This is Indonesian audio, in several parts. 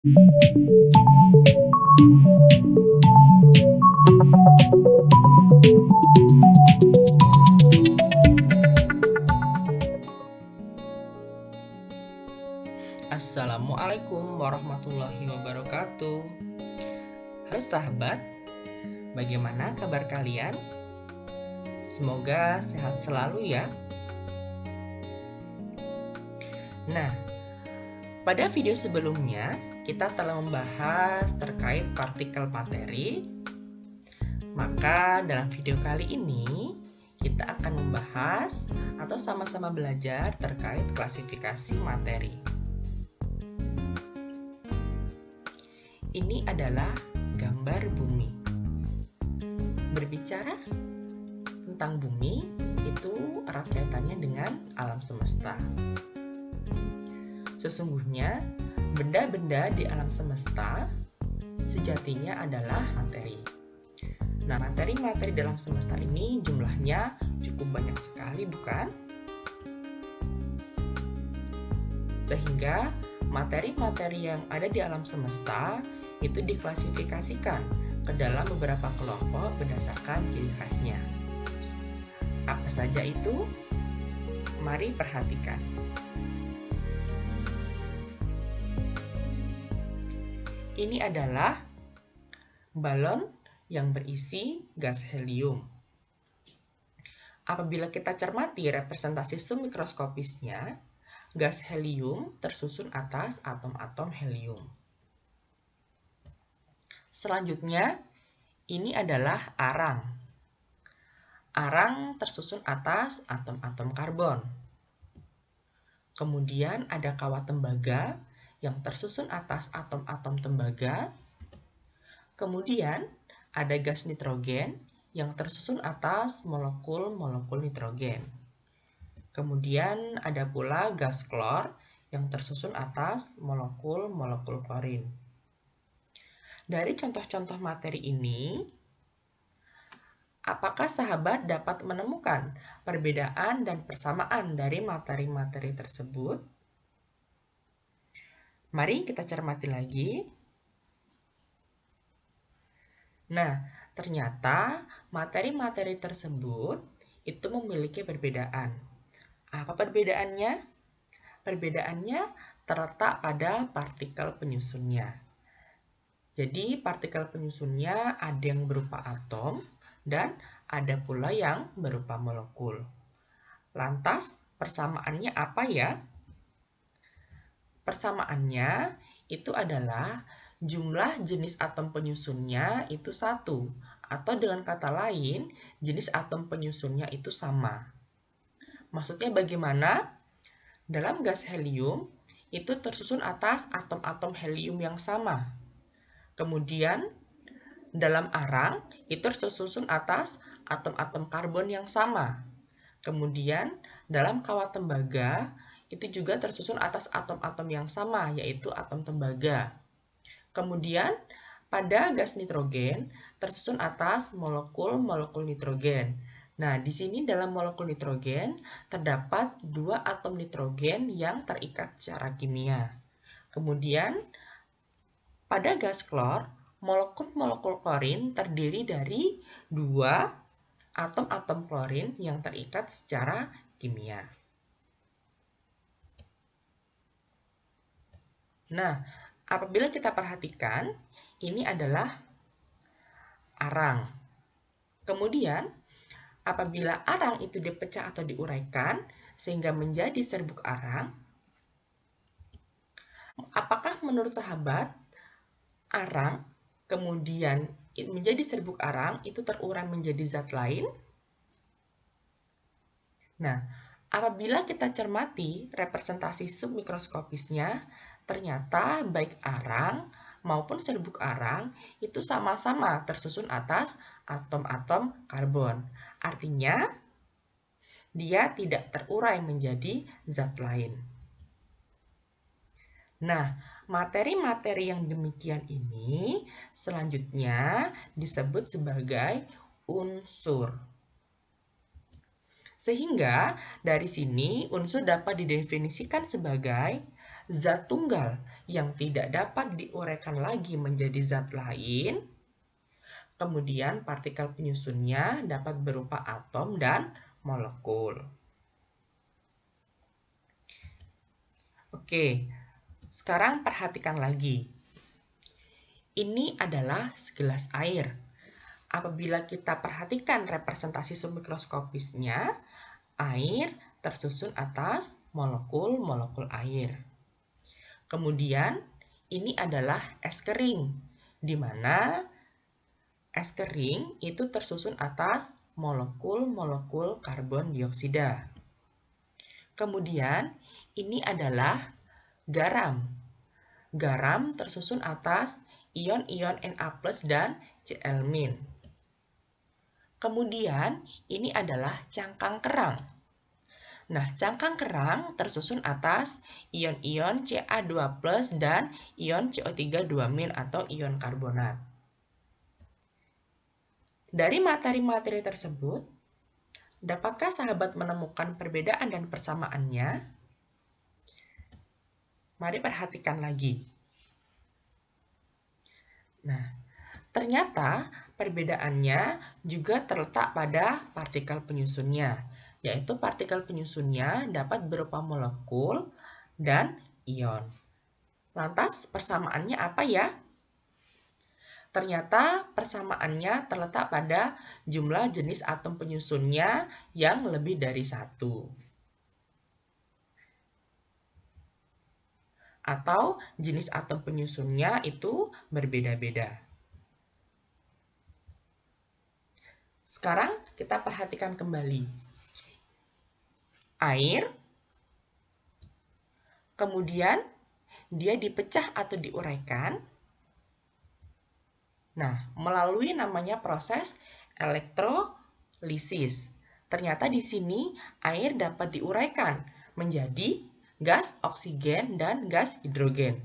Assalamualaikum warahmatullahi wabarakatuh. Halo sahabat, bagaimana kabar kalian? Semoga sehat selalu ya. Nah, pada video sebelumnya kita telah membahas terkait partikel materi. Maka dalam video kali ini kita akan membahas atau sama-sama belajar terkait klasifikasi materi. Ini adalah gambar bumi. Berbicara tentang bumi, itu erat kaitannya dengan alam semesta. Sesungguhnya, benda-benda di alam semesta sejatinya adalah materi. Nah, materi-materi dalam semesta ini jumlahnya cukup banyak sekali, bukan? Sehingga materi-materi yang ada di alam semesta itu diklasifikasikan ke dalam beberapa kelompok berdasarkan ciri khasnya. Apa saja itu? Mari perhatikan. Ini adalah balon yang berisi gas helium. Apabila kita cermati representasi submikroskopisnya, gas helium tersusun atas atom-atom helium. Selanjutnya, ini adalah arang. Arang tersusun atas atom-atom karbon. Kemudian ada kawat tembaga yang tersusun atas atom-atom tembaga. Kemudian ada gas nitrogen yang tersusun atas molekul-molekul nitrogen. Kemudian ada pula gas klor yang tersusun atas molekul-molekul klorin. Dari contoh-contoh materi ini, apakah sahabat dapat menemukan perbedaan dan persamaan dari materi-materi tersebut? Mari kita cermati lagi. Nah, ternyata materi-materi tersebut itu memiliki perbedaan. Apa perbedaannya? Perbedaannya terletak pada partikel penyusunnya. Jadi, partikel penyusunnya ada yang berupa atom dan ada pula yang berupa molekul. Lantas, persamaannya apa ya? Persamaannya itu adalah jumlah jenis atom penyusunnya itu 1, atau dengan kata lain, jenis atom penyusunnya itu sama. Maksudnya bagaimana? Dalam gas helium, itu tersusun atas atom-atom helium yang sama. Kemudian, dalam arang, itu tersusun atas atom-atom karbon yang sama. Kemudian, dalam kawat tembaga, itu juga tersusun atas atom-atom yang sama, yaitu atom tembaga. Kemudian, pada gas nitrogen, tersusun atas molekul-molekul nitrogen. Nah, di sini dalam molekul nitrogen, terdapat 2 atom nitrogen yang terikat secara kimia. Kemudian, pada gas klor, molekul-molekul klorin terdiri dari 2 atom-atom klorin yang terikat secara kimia. Nah, apabila kita perhatikan, ini adalah arang. Kemudian, apabila arang itu dipecah atau diuraikan sehingga menjadi serbuk arang, apakah menurut sahabat arang kemudian menjadi serbuk arang itu terurai menjadi zat lain? Nah, apabila kita cermati representasi submikroskopisnya, ternyata baik arang maupun serbuk arang itu sama-sama tersusun atas atom-atom karbon. Artinya, dia tidak terurai menjadi zat lain. Nah, materi-materi yang demikian ini selanjutnya disebut sebagai unsur. Sehingga dari sini unsur dapat didefinisikan sebagai zat tunggal yang tidak dapat diuraikan lagi menjadi zat lain. Kemudian partikel penyusunnya dapat berupa atom dan molekul. Oke, sekarang perhatikan lagi. Ini adalah segelas air. Apabila kita perhatikan representasi submikroskopisnya, air tersusun atas molekul-molekul air. Kemudian, ini adalah es kering, di mana es kering itu tersusun atas molekul-molekul karbon dioksida. Kemudian, ini adalah garam. Garam tersusun atas ion-ion Na+ dan Cl-. Kemudian, ini adalah cangkang kerang. Nah, cangkang kerang tersusun atas ion-ion Ca2+ dan ion CO3 2- atau ion karbonat. Dari materi-materi tersebut, dapatkah sahabat menemukan perbedaan dan persamaannya? Mari perhatikan lagi. Nah, ternyata perbedaannya juga terletak pada partikel penyusunnya, yaitu partikel penyusunnya dapat berupa molekul dan ion. Lantas, persamaannya apa ya? Ternyata persamaannya terletak pada jumlah jenis atom penyusunnya yang lebih dari satu. Atau jenis atom penyusunnya itu berbeda-beda. Sekarang kita perhatikan kembali. Air, kemudian dia dipecah atau diuraikan. Nah, melalui namanya proses elektrolisis. Ternyata di sini air dapat diuraikan menjadi gas oksigen dan gas hidrogen.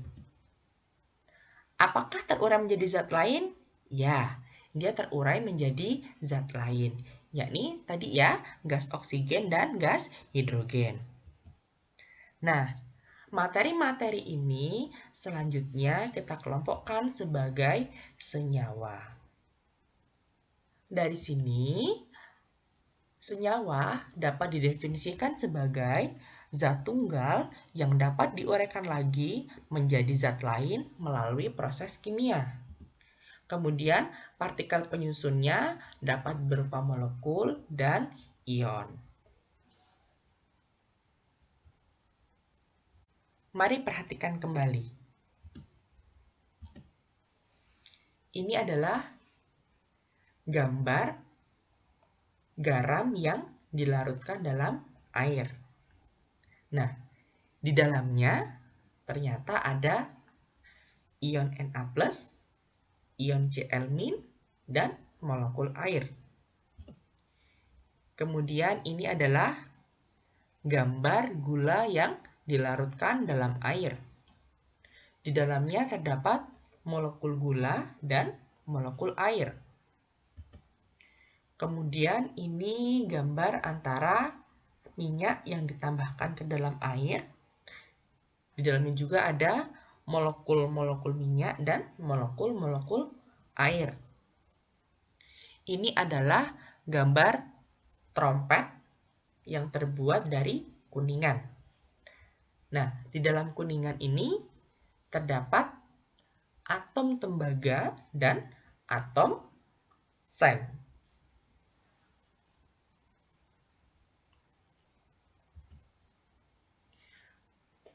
Apakah terurai menjadi zat lain? Ya, dia terurai menjadi zat lain, yakni tadi ya, gas oksigen dan gas hidrogen. Nah, materi-materi ini selanjutnya kita kelompokkan sebagai senyawa. Dari sini, senyawa dapat didefinisikan sebagai zat tunggal yang dapat diuraikan lagi menjadi zat lain melalui proses kimia. Kemudian, partikel penyusunnya dapat berupa molekul dan ion. Mari perhatikan kembali. Ini adalah gambar garam yang dilarutkan dalam air. Nah, di dalamnya ternyata ada ion Na+, ion Cl-, dan molekul air. Kemudian ini adalah gambar gula yang dilarutkan dalam air. Di dalamnya terdapat molekul gula dan molekul air. Kemudian ini gambar antara minyak yang ditambahkan ke dalam air. Di dalamnya juga ada molekul-molekul minyak dan molekul-molekul air. Ini adalah gambar trompet yang terbuat dari kuningan. Nah, di dalam kuningan ini terdapat atom tembaga dan atom seng.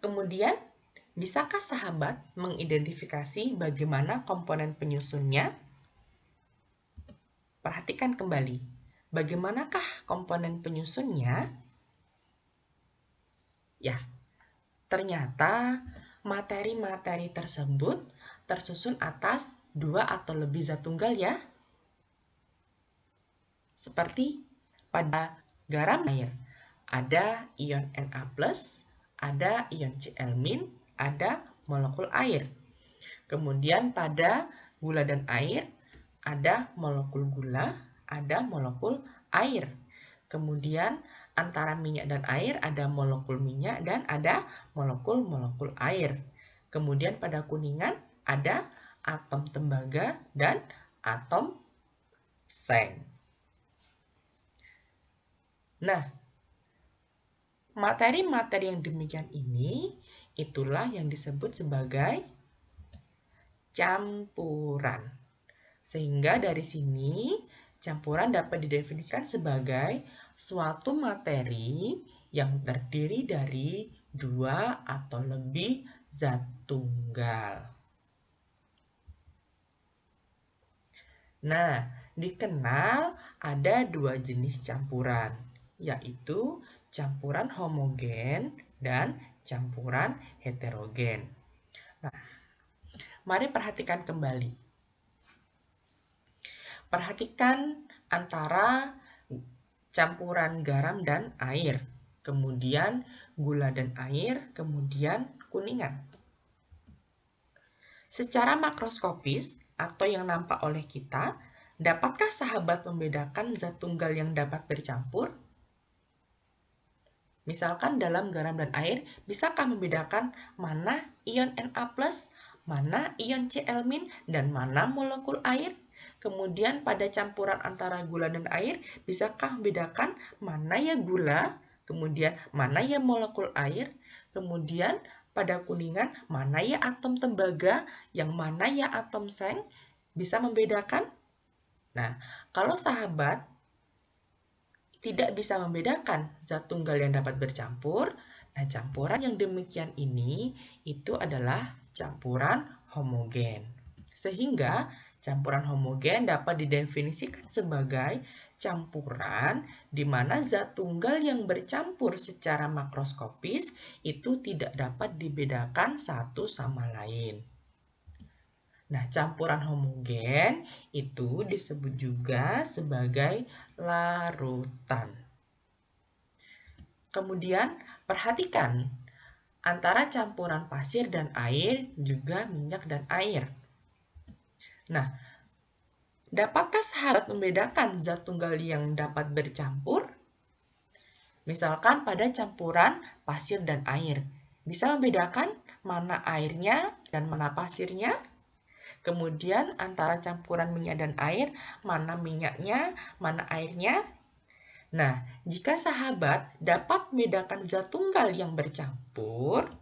Kemudian, bisakah sahabat mengidentifikasi bagaimana komponen penyusunnya? Perhatikan kembali, bagaimanakah komponen penyusunnya? Ya, ternyata materi-materi tersebut tersusun atas 2 atau lebih zat tunggal ya. Seperti pada garam air, ada ion Na+, ada ion Cl-, ada molekul air. Kemudian pada gula dan air, ada molekul gula, ada molekul air. Kemudian Antara minyak dan air ada molekul minyak dan ada molekul-molekul air. Kemudian pada kuningan ada atom tembaga dan atom seng. Nah, materi-materi yang demikian ini itulah yang disebut sebagai campuran. Sehingga dari sini campuran dapat didefinisikan sebagai suatu materi yang terdiri dari dua atau lebih zat tunggal. Nah, dikenal ada dua jenis campuran, yaitu campuran homogen dan campuran heterogen. Nah, mari perhatikan kembali. Perhatikan antara campuran garam dan air, kemudian gula dan air, kemudian kuningan. Secara makroskopis atau yang nampak oleh kita, dapatkah sahabat membedakan zat tunggal yang dapat bercampur? Misalkan dalam garam dan air, bisakah membedakan mana ion Na+, mana ion Cl-, dan mana molekul air? Kemudian pada campuran antara gula dan air, bisakah membedakan mana ya gula, kemudian mana ya molekul air, kemudian pada kuningan mana ya atom tembaga, yang mana ya atom seng, bisa membedakan? Nah, kalau sahabat tidak bisa membedakan zat tunggal yang dapat bercampur, nah campuran yang demikian ini itu adalah campuran homogen. Sehingga campuran homogen dapat didefinisikan sebagai campuran di mana zat tunggal yang bercampur secara makroskopis itu tidak dapat dibedakan satu sama lain. Nah, campuran homogen itu disebut juga sebagai larutan. Kemudian, perhatikan antara campuran pasir dan air, juga minyak dan air. Nah, dapatkah sahabat membedakan zat tunggal yang dapat bercampur? Misalkan pada campuran pasir dan air, bisa membedakan mana airnya dan mana pasirnya? Kemudian antara campuran minyak dan air, mana minyaknya, mana airnya? Nah, jika sahabat dapat membedakan zat tunggal yang bercampur,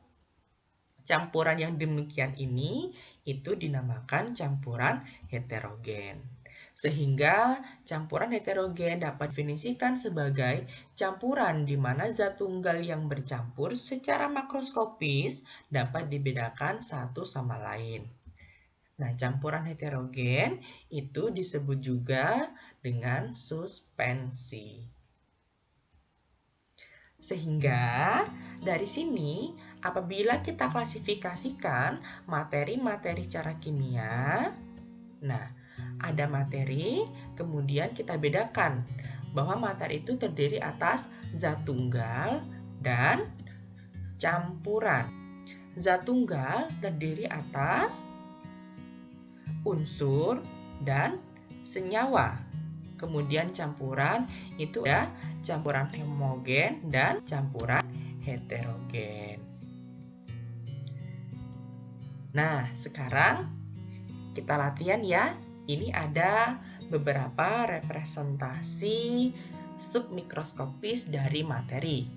campuran yang demikian ini itu dinamakan campuran heterogen. Sehingga campuran heterogen dapat didefinisikan sebagai campuran di mana zat tunggal yang bercampur secara makroskopis dapat dibedakan satu sama lain. Nah, campuran heterogen itu disebut juga dengan suspensi. Sehingga dari sini, apabila kita klasifikasikan materi-materi secara kimia, nah, ada materi, kemudian kita bedakan bahwa materi itu terdiri atas zat tunggal dan campuran. Zat tunggal terdiri atas unsur dan senyawa. Kemudian campuran itu ada campuran homogen dan campuran heterogen. Nah, sekarang kita latihan ya. Ini ada beberapa representasi submikroskopis dari materi.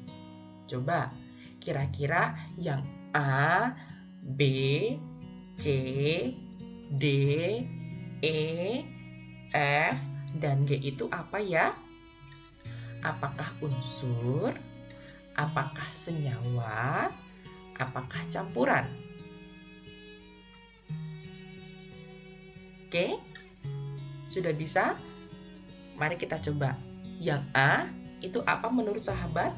Coba, kira-kira yang A, B, C, D, E, F, dan G itu apa ya? Apakah unsur? Apakah senyawa? Apakah campuran? Oke, sudah bisa? Mari kita coba. Yang A itu apa menurut sahabat?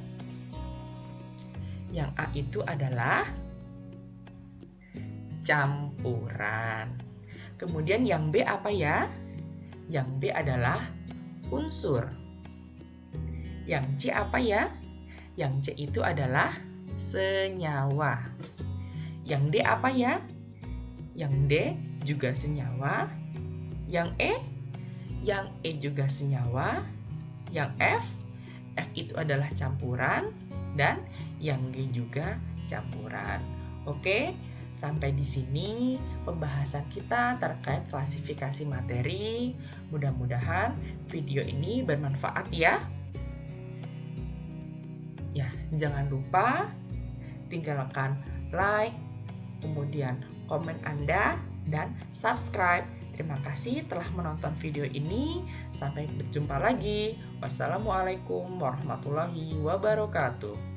Yang A itu adalah campuran. Kemudian yang B apa ya? Yang B adalah unsur. Yang C apa ya? Yang C itu adalah senyawa. Yang D apa ya? Yang D juga senyawa. Yang E juga senyawa. Yang F F itu adalah campuran, dan yang G juga campuran. Oke, sampai di sini pembahasan kita terkait klasifikasi materi. Mudah-mudahan video ini bermanfaat ya. Ya, jangan lupa tinggalkan like, kemudian komen Anda, dan subscribe. Terima kasih telah menonton video ini. Sampai berjumpa lagi. Wassalamualaikum warahmatullahi wabarakatuh.